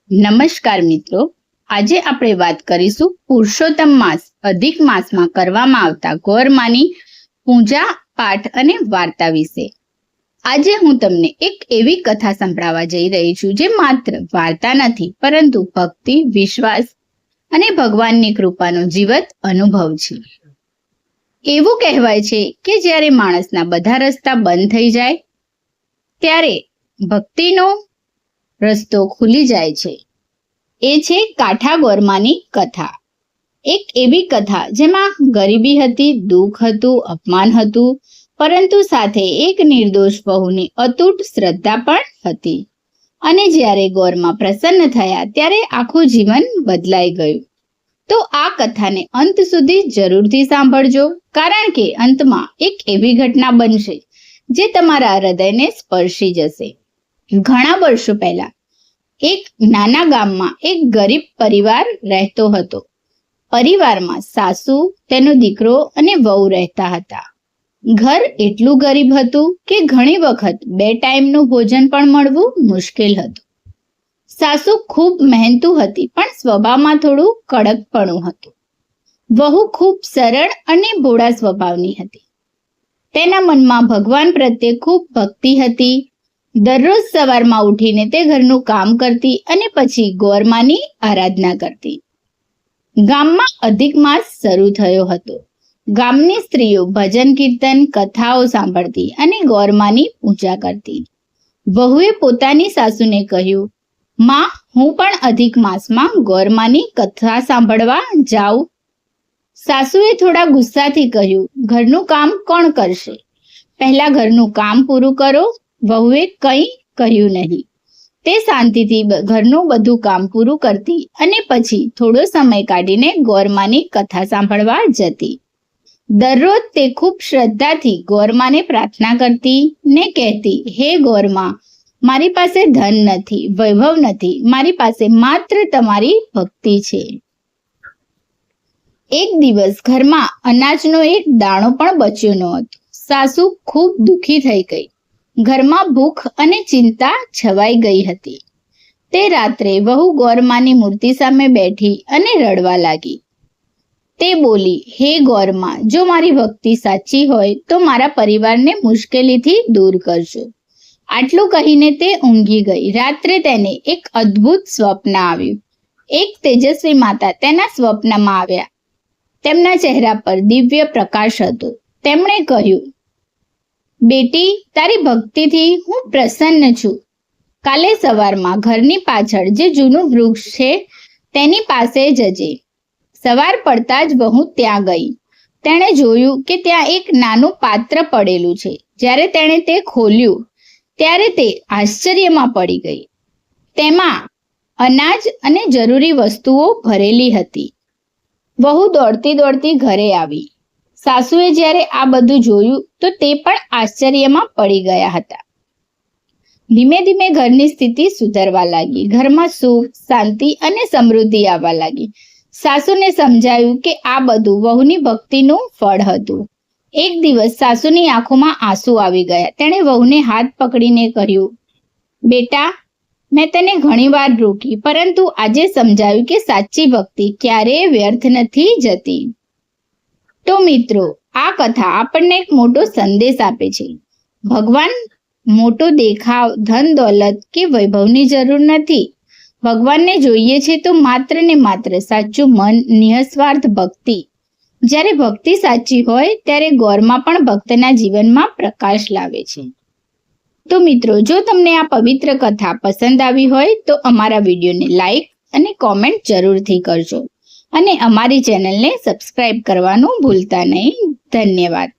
નમસ્કાર મિત્રો, આજે આપણે વાત કરીશું પુરુષોત્તમ માસ અધિક માસમાં કરવામાં આવતા ગૌરમાની પૂજા પાઠ અને વાર્તા વિશે। આજે હું તમને એક એવી કથા સંભળાવવા જઈ રહી છું જે માત્ર વાર્તા નથી પરંતુ ભક્તિ, વિશ્વાસ અને ભગવાનની કૃપાનો જીવંત અનુભવ છે। એવું કહેવાય છે કે જ્યારે માણસના બધા રસ્તા બંધ થઈ જાય ત્યારે ભક્તિનો રસ્તો ખુલી જાય છે। એ છે કાઠા ગોરમાની કથા। એક એવી કથા જેમાં ગરીબી હતી, દુઃખ હતું, અપમાન હતું, પરંતુ સાથે એક નિર્દોષ વહુની અતૂટ શ્રદ્ધા પણ હતી। અને જ્યારે ગોરમા પ્રસન્ન થયા ત્યારે આખું જીવન બદલાઈ ગયું। તો આ કથાને અંત સુધી જરૂરથી સાંભળજો, કારણ કે અંતમાં એક એવી ઘટના બનશે જે તમારા હૃદયને સ્પર્શી જશે। ઘણા વર્ષો પહેલા એક નાના ગામમાં એક ગરીબ પરિવાર રહેતો હતો। પરિવારમાં સાસુ, તેનો દીકરો અને વહુ રહેતા હતા। ઘર એટલું ગરીબ હતું કે ઘણી વખત 2 ટાઈમનું ભોજન પણ મળવું મુશ્કેલ હતું। સાસુ ખૂબ મહેનતુ હતી પણ સ્વભાવમાં થોડું કડકપણું હતું। વહુ ખૂબ સરળ અને ભોળા સ્વભાવની હતી। તેના મનમાં ભગવાન પ્રત્યે ખૂબ ભક્તિ હતી। દરરોજ સવારમાં ઉઠીને તે ઘરનું કામ કરતી અને પછી ગોરમાની આરાધના કરતી। ગામમાં અધિક માસ શરૂ થયો હતો। ગામની સ્ત્રીઓ ભજન, કીર્તન, કથાઓ સાંભળતી અને ગોરમાની પૂજા કરતી। વહુએ પોતાની સાસુને કહ્યું, માં, હું પણ અધિક માસમાં ગોરમાની કથા સાંભળવા જાઉં। સાસુએ થોડા ગુસ્સાથી કહ્યું, ઘરનું કામ કોણ કરશે? પહેલા ઘરનું કામ પૂરું કરો। વહુએ કંઈ કહ્યું નહીં। તે શાંતિથી ઘરનું બધું કામ પૂરું કરતી અને પછી થોડો સમય કાઢીને ગોરમાની કથા સાંભળવા જતી। દરરોજ તે ખૂબ શ્રદ્ધાથી ગોરમાને પ્રાર્થના કરતી ને કહેતી, હે ગોરમા, મારી પાસે ધન નથી, વૈભવ નથી, મારી પાસે માત્ર તમારી ભક્તિ છે। એક દિવસ ઘરમાં અનાજનો એક દાણો પણ બચ્યો ન હતો। સાસુ ખૂબ દુઃખી થઈ ગઈ। ઘરમાં ભૂખ અને ચિંતા છવાઈ ગઈ હતી। તે રાત્રે વહુ ગોરમાની મૂર્તિ સામે બેઠી અને રડવા લાગી। તે બોલી, હે ગોરમા, જો મારી ભક્તિ સાચી હોય તો મારા પરિવારને મુશ્કેલીથી દૂર કરજો। આટલું કહીને તે ઊંઘી ગઈ। રાત્રે તેને એક અદ્ભુત સ્વપ્ન આવ્યું। એક તેજસ્વી માતા તેના સ્વપ્નમાં આવ્યા। તેમના ચહેરા પર દિવ્ય પ્રકાશ હતો। તેમણે કહ્યું, બેટી, તારી ભક્તિથી હું પ્રસન્ન છું। કાલે સવારમાં ઘરની પાછળ જે જૂનું વૃક્ષ છે તેની પાસે જજે। સવાર પડતા જ વહુ ત્યાં ગઈ। તેણે જોયું કે ત્યાં એક નાનું પાત્ર પડેલું છે। જ્યારે તેણે તે ખોલ્યું ત્યારે તે આશ્ચર્યમાં પડી ગઈ। તેમાં અનાજ અને જરૂરી વસ્તુઓ ભરેલી હતી। વહુ દોડતી દોડતી ઘરે આવી। સાસુએ જ્યારે આ બધું જોયું તો તે પણ આશ્ચર્યમાં પડી ગયા હતા। ધીમે ધીમે ઘરની સ્થિતિ સુધરવા લાગી। ઘરમાં સુખ, શાંતિ અને સમૃદ્ધિ આવવા લાગી। સાસુને સમજાયું કે આ બધું વહુની ભક્તિનું ફળ હતું। એક દિવસ સાસુની આંખોમાં આંસુ આવી ગયા। તેણે વહુને હાથ પકડીને કહ્યું, બેટા, મેં તને ઘણીવાર રોકી, પરંતુ આજે સમજાયું કે સાચી ભક્તિ ક્યારેય વ્યર્થ નથી જતી। તો મિત્રો, આ કથા આપણને એક મોટો સંદેશ આપે છે। ભગવાન મોટો દેખાવ, ધન દોલત કે વૈભવની જરૂર નથી। ભગવાનને જોઈએ છે તો માત્ર ને માત્ર સાચું મન, નિઃસ્વાર્થ ભક્તિ। જ્યારે ભક્તિ સાચી હોય ત્યારે ગોરમા પણ ભક્તના જીવનમાં પ્રકાશ લાવે છે। તો મિત્રો, જો તમને આ પવિત્ર કથા પસંદ આવી હોય તો અમારા વિડીયોને લાઈક અને કોમેન્ટ જરૂરથી કરજો અને અમારી ચેનલને સબસ્ક્રાઇબ કરવાનું ભૂલતા નહીં। ધન્યવાદ।